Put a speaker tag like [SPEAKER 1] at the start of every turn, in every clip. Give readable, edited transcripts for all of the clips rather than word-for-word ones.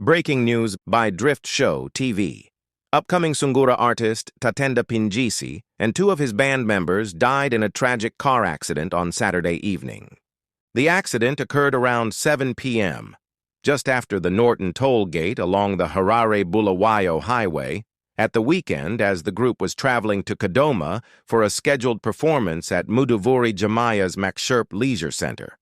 [SPEAKER 1] Breaking news by Drift Show TV. Upcoming Sungura artist Tatenda Pinjisi and two of his band members died in a tragic car accident on Saturday evening. The accident occurred around 7 p.m., just after the Norton toll gate along the Harare-Bulawayo highway, at the weekend as the group was traveling to Dodoma for a scheduled performance at Muduvuri Jamaya's Maksherp Leisure Center.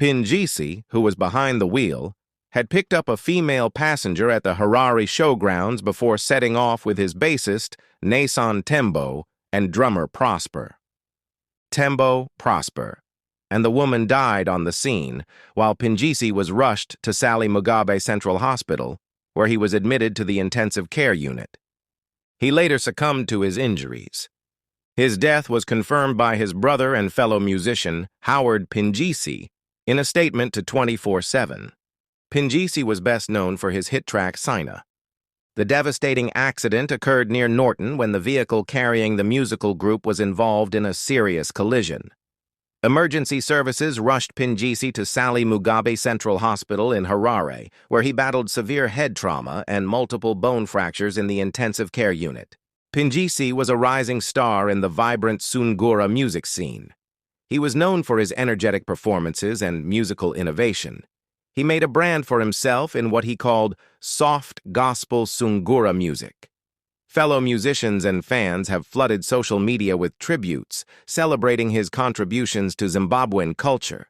[SPEAKER 1] Pinjisi, who was behind the wheel, had picked up a female passenger at the Harare showgrounds before setting off with his bassist, Nason Tembo, and drummer Prosper. Tembo, Prosper, and the woman died on the scene, while Pinjisi was rushed to Sally Mugabe Central Hospital, where he was admitted to the intensive care unit. He later succumbed to his injuries. His death was confirmed by his brother and fellow musician, Howard Pinjisi, in a statement to 24/7. Pinjisi was best known for his hit track Sina. The devastating accident occurred near Norton when the vehicle carrying the musical group was involved in a serious collision. Emergency services rushed Pinjisi to Sally Mugabe Central Hospital in Harare, where he battled severe head trauma and multiple bone fractures in the intensive care unit. Pinjisi was a rising star in the vibrant Sungura music scene. He was known for his energetic performances and musical innovation. He made a brand for himself in what he called soft gospel Sungura music. Fellow musicians and fans have flooded social media with tributes, celebrating his contributions to Zimbabwean culture.